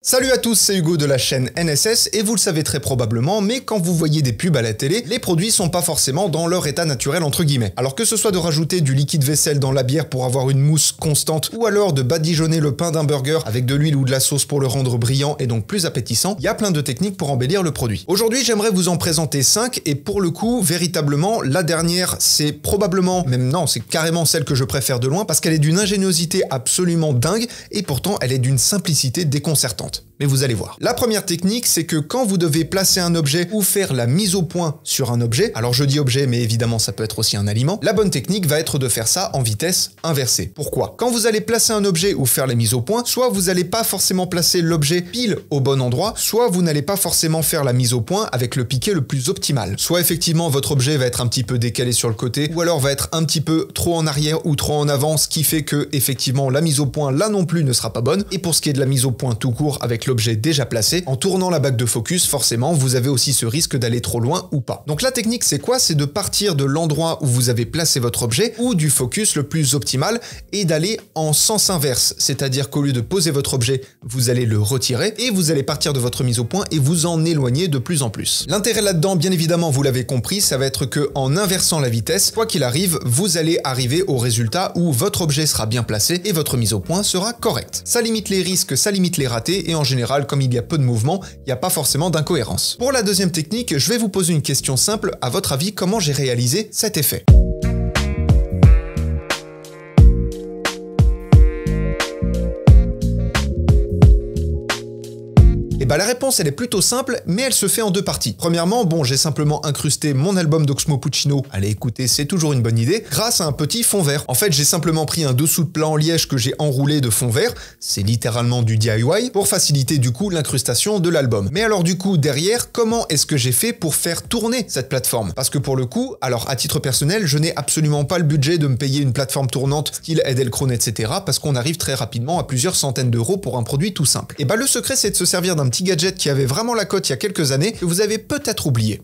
Salut à tous, c'est Hugo de la chaîne NSS et vous le savez très probablement, mais quand vous voyez des pubs à la télé, les produits sont pas forcément dans leur état naturel entre guillemets. Alors que ce soit de rajouter du liquide vaisselle dans la bière pour avoir une mousse constante, ou alors de badigeonner le pain d'un burger avec de l'huile ou de la sauce pour le rendre brillant et donc plus appétissant, il y a plein de techniques pour embellir le produit. Aujourd'hui, j'aimerais vous en présenter 5 et pour le coup, véritablement, la dernière, c'est probablement, même non, c'est carrément celle que je préfère de loin parce qu'elle est d'une ingéniosité absolument dingue et pourtant elle est d'une simplicité déconcertante. Mais vous allez voir. La première technique, c'est que quand vous devez placer un objet ou faire la mise au point sur un objet, alors je dis objet, mais évidemment ça peut être aussi un aliment, la bonne technique va être de faire ça en vitesse inversée. Pourquoi? Quand vous allez placer un objet ou faire la mise au point, soit vous n'allez pas forcément placer l'objet pile au bon endroit, soit vous n'allez pas forcément faire la mise au point avec le piqué le plus optimal. Soit effectivement votre objet va être un petit peu décalé sur le côté, ou alors va être un petit peu trop en arrière ou trop en avant, ce qui fait que effectivement la mise au point là non plus ne sera pas bonne. Et pour ce qui est de la mise au point tout court avec l'objet déjà placé, en tournant la bague de focus, forcément, vous avez aussi ce risque d'aller trop loin ou pas. Donc la technique, c'est quoi? C'est de partir de l'endroit où vous avez placé votre objet ou du focus le plus optimal et d'aller en sens inverse. C'est-à-dire qu'au lieu de poser votre objet, vous allez le retirer et vous allez partir de votre mise au point et vous en éloigner de plus en plus. L'intérêt là-dedans, bien évidemment, vous l'avez compris, ça va être que en inversant la vitesse, quoi qu'il arrive, vous allez arriver au résultat où votre objet sera bien placé et votre mise au point sera correcte. Ça limite les risques, ça limite les ratés et en général, comme il y a peu de mouvement, il n'y a pas forcément d'incohérence. Pour la deuxième technique, je vais vous poser une question simple. À votre avis, comment j'ai réalisé cet effet ? La réponse elle est plutôt simple, mais elle se fait en deux parties. Premièrement, j'ai simplement incrusté mon album d'Oxmo Puccino, allez écoutez, c'est toujours une bonne idée, grâce à un petit fond vert. En fait, j'ai simplement pris un dessous de plat en liège que j'ai enroulé de fond vert, c'est littéralement du DIY, pour faciliter du coup l'incrustation de l'album. Mais alors du coup, derrière, comment est-ce que j'ai fait pour faire tourner cette plateforme? Parce que pour le coup, alors à titre personnel, je n'ai absolument pas le budget de me payer une plateforme tournante style Edelkrone, etc. parce qu'on arrive très rapidement à plusieurs centaines d'euros pour un produit tout simple. Et le secret, c'est de se servir d'un petit gadget qui avait vraiment la cote il y a quelques années, que vous avez peut-être oublié.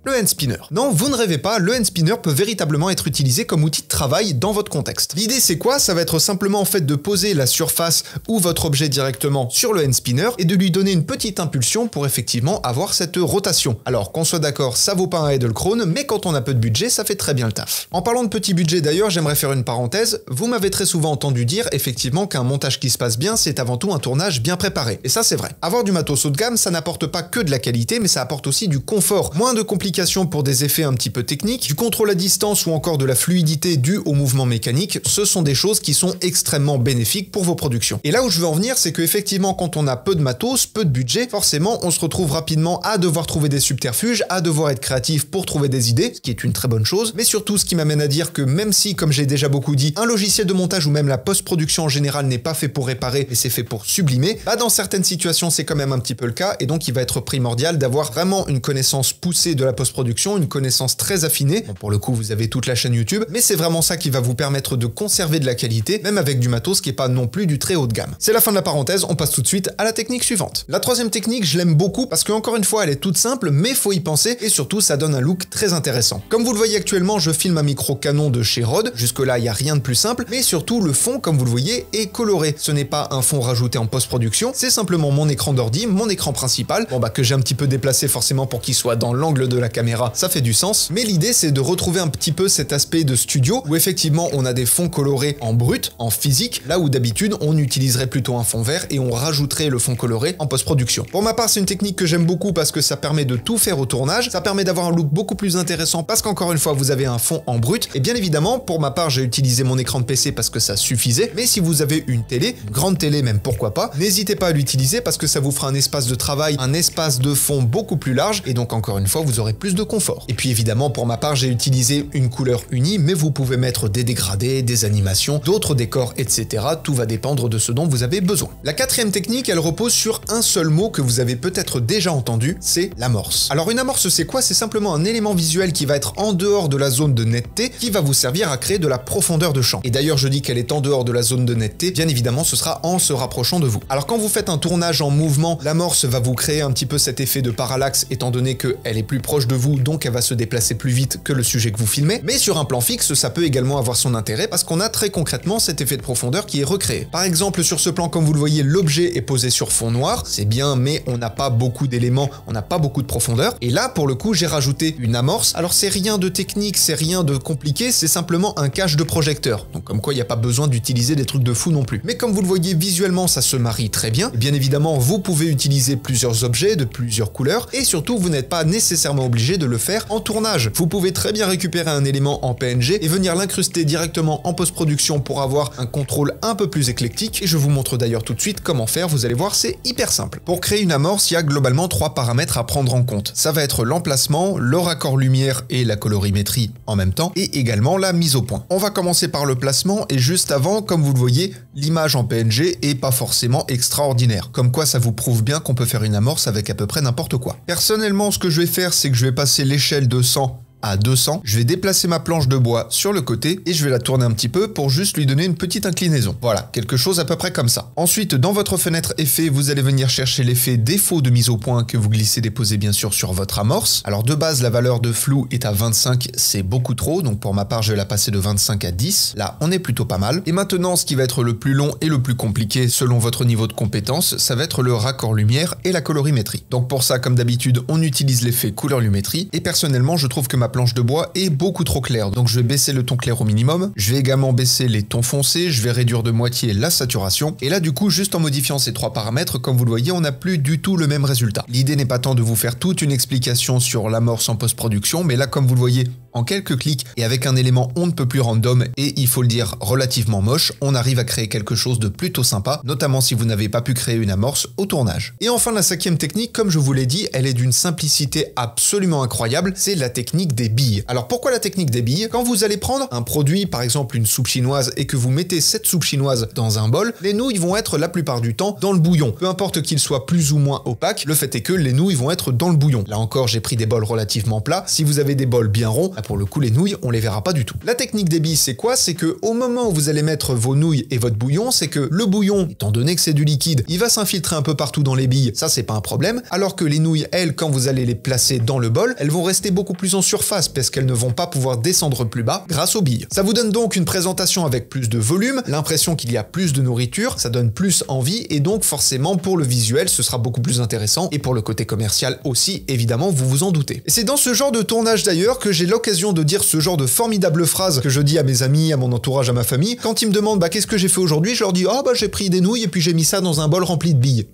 Le hand spinner. Non, vous ne rêvez pas, le hand spinner peut véritablement être utilisé comme outil de travail dans votre contexte. L'idée c'est quoi? Ça va être simplement en fait de poser la surface ou votre objet directement sur le hand spinner et de lui donner une petite impulsion pour effectivement avoir cette rotation. Alors qu'on soit d'accord, ça vaut pas un Edelkrone, mais quand on a peu de budget, ça fait très bien le taf. En parlant de petit budget d'ailleurs, j'aimerais faire une parenthèse. Vous m'avez très souvent entendu dire effectivement qu'un montage qui se passe bien, c'est avant tout un tournage bien préparé. Et ça c'est vrai. Avoir du matos haut de gamme, ça n'apporte pas que de la qualité, mais ça apporte aussi du confort, moins de complications pour des effets un petit peu techniques, du contrôle à distance ou encore de la fluidité due au mouvement mécanique, ce sont des choses qui sont extrêmement bénéfiques pour vos productions. Et là où je veux en venir, c'est qu'effectivement quand on a peu de matos, peu de budget, forcément on se retrouve rapidement à devoir trouver des subterfuges, à devoir être créatif pour trouver des idées, ce qui est une très bonne chose, mais surtout ce qui m'amène à dire que même si, comme j'ai déjà beaucoup dit, un logiciel de montage ou même la post-production en général n'est pas fait pour réparer, mais c'est fait pour sublimer, dans certaines situations c'est quand même un petit peu le cas, et donc il va être primordial d'avoir vraiment une connaissance poussée de la post-production, une connaissance très affinée. Bon, pour le coup, vous avez toute la chaîne YouTube, mais c'est vraiment ça qui va vous permettre de conserver de la qualité, même avec du matos qui est pas non plus du très haut de gamme. C'est la fin de la parenthèse, on passe tout de suite à la technique suivante. La troisième technique, je l'aime beaucoup parce que encore une fois, elle est toute simple, mais faut y penser et surtout, ça donne un look très intéressant. Comme vous le voyez actuellement, je filme un micro Canon de chez Rode. Jusque-là, il n'y a rien de plus simple, mais surtout, le fond, comme vous le voyez, est coloré. Ce n'est pas un fond rajouté en post-production, c'est simplement mon écran d'ordi, mon écran principal, que j'ai un petit peu déplacé forcément pour qu'il soit dans l'angle de la caméra. Ça fait du sens, mais l'idée c'est de retrouver un petit peu cet aspect de studio où effectivement on a des fonds colorés en brut, en physique, là où d'habitude on utiliserait plutôt un fond vert et on rajouterait le fond coloré en post-production. Pour ma part, c'est une technique que j'aime beaucoup parce que ça permet de tout faire au tournage, ça permet d'avoir un look beaucoup plus intéressant parce qu'encore une fois vous avez un fond en brut et bien évidemment pour ma part j'ai utilisé mon écran de PC parce que ça suffisait, mais si vous avez une télé, une grande télé même pourquoi pas, n'hésitez pas à l'utiliser parce que ça vous fera un espace de travail, un espace de fond beaucoup plus large et donc encore une fois vous aurez plus de confort. Et puis évidemment, pour ma part, j'ai utilisé une couleur unie, mais vous pouvez mettre des dégradés, des animations, d'autres décors, etc. Tout va dépendre de ce dont vous avez besoin. La quatrième technique, elle repose sur un seul mot que vous avez peut-être déjà entendu, c'est l'amorce. Alors une amorce, c'est quoi? C'est simplement un élément visuel qui va être en dehors de la zone de netteté, qui va vous servir à créer de la profondeur de champ. Et d'ailleurs, je dis qu'elle est en dehors de la zone de netteté, bien évidemment, ce sera en se rapprochant de vous. Alors quand vous faites un tournage en mouvement, l'amorce va vous créer un petit peu cet effet de parallaxe, étant donné qu'elle est plus proche proche de vous, donc elle va se déplacer plus vite que le sujet que vous filmez. Mais sur un plan fixe, ça peut également avoir son intérêt parce qu'on a très concrètement cet effet de profondeur qui est recréé. Par exemple, sur ce plan, comme vous le voyez, l'objet est posé sur fond noir. C'est bien, mais on n'a pas beaucoup d'éléments, on n'a pas beaucoup de profondeur. Et là, pour le coup, j'ai rajouté une amorce. Alors c'est rien de technique, c'est rien de compliqué, c'est simplement un cache de projecteur. Donc comme quoi, il n'y a pas besoin d'utiliser des trucs de fou non plus. Mais comme vous le voyez visuellement, ça se marie très bien. Et bien évidemment, vous pouvez utiliser plusieurs objets de plusieurs couleurs et surtout, vous n'êtes pas nécessairement obligé de le faire en tournage. Vous pouvez très bien récupérer un élément en PNG et venir l'incruster directement en post-production pour avoir un contrôle un peu plus éclectique. Et je vous montre d'ailleurs tout de suite comment faire, vous allez voir, c'est hyper simple. Pour créer une amorce, il y a globalement 3 paramètres à prendre en compte. Ça va être l'emplacement, le raccord lumière et la colorimétrie en même temps, et également la mise au point. On va commencer par le placement, et juste avant, comme vous le voyez, l'image en PNG est pas forcément extraordinaire. Comme quoi, ça vous prouve bien qu'on peut faire une amorce avec à peu près n'importe quoi. Personnellement, ce que je vais faire, c'est que je vais passer l'échelle de 100 à 200, je vais déplacer ma planche de bois sur le côté et je vais la tourner un petit peu pour juste lui donner une petite inclinaison. Voilà, quelque chose à peu près comme ça. Ensuite, dans votre fenêtre effet, vous allez venir chercher l'effet défaut de mise au point que vous glissez déposez bien sûr sur votre amorce. Alors de base, la valeur de flou est à 25, c'est beaucoup trop, donc pour ma part, je vais la passer de 25 à 10. Là, on est plutôt pas mal. Et maintenant, ce qui va être le plus long et le plus compliqué selon votre niveau de compétence, ça va être le raccord lumière et la colorimétrie. Donc pour ça, comme d'habitude, on utilise l'effet couleur lumétrie et personnellement, je trouve que ma planche de bois est beaucoup trop claire, donc je vais baisser le ton clair au minimum, je vais également baisser les tons foncés, je vais réduire de moitié la saturation, et là du coup juste en modifiant ces 3 paramètres, comme vous le voyez, on n'a plus du tout le même résultat. L'idée n'est pas tant de vous faire toute une explication sur l'amorce en post-production, mais là comme vous le voyez, en quelques clics et avec un élément on ne peut plus random et il faut le dire relativement moche, on arrive à créer quelque chose de plutôt sympa, notamment si vous n'avez pas pu créer une amorce au tournage. Et enfin la 5e technique, comme je vous l'ai dit, elle est d'une simplicité absolument incroyable, c'est la technique des billes. Alors pourquoi la technique des billes? Quand vous allez prendre un produit, par exemple une soupe chinoise, et que vous mettez cette soupe chinoise dans un bol, les nouilles vont être la plupart du temps dans le bouillon. Peu importe qu'il soit plus ou moins opaque, le fait est que les nouilles vont être dans le bouillon. Là encore, j'ai pris des bols relativement plats. Si vous avez des bols bien ronds, pour le coup les nouilles, on les verra pas du tout. La technique des billes, c'est quoi? C'est que au moment où vous allez mettre vos nouilles et votre bouillon, c'est que le bouillon, étant donné que c'est du liquide, il va s'infiltrer un peu partout dans les billes, ça c'est pas un problème, alors que les nouilles, elles, quand vous allez les placer dans le bol, elles vont rester beaucoup plus en surface parce qu'elles ne vont pas pouvoir descendre plus bas grâce aux billes. Ça vous donne donc une présentation avec plus de volume, l'impression qu'il y a plus de nourriture, ça donne plus envie et donc forcément pour le visuel ce sera beaucoup plus intéressant et pour le côté commercial aussi, évidemment, vous vous en doutez. Et c'est dans ce genre de tournage d'ailleurs que j'ai l'occasion de dire ce genre de formidable phrase que je dis à mes amis, à mon entourage, à ma famille. Quand ils me demandent qu'est-ce que j'ai fait aujourd'hui, je leur dis j'ai pris des nouilles et puis j'ai mis ça dans un bol rempli de billes.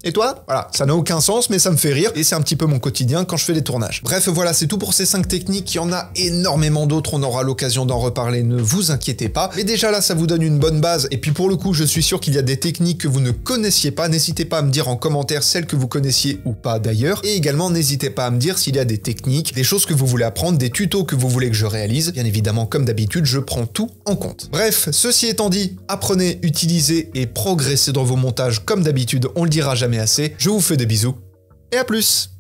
Et toi? Voilà, ça n'a aucun sens, mais ça me fait rire, et c'est un petit peu mon quotidien quand je fais des tournages. Bref, voilà, c'est tout pour ces 5 techniques, il y en a énormément d'autres, on aura l'occasion d'en reparler, ne vous inquiétez pas. Mais déjà là, ça vous donne une bonne base, et puis pour le coup, je suis sûr qu'il y a des techniques que vous ne connaissiez pas, n'hésitez pas à me dire en commentaire celles que vous connaissiez ou pas d'ailleurs, et également n'hésitez pas à me dire s'il y a des techniques, des choses que vous voulez apprendre, des tutos que vous voulez que je réalise. Bien évidemment, comme d'habitude, je prends tout en compte. Bref, ceci étant dit, apprenez, utilisez et progressez dans vos montages comme d'habitude, on le dira jamais assez. Je vous fais des bisous et à plus!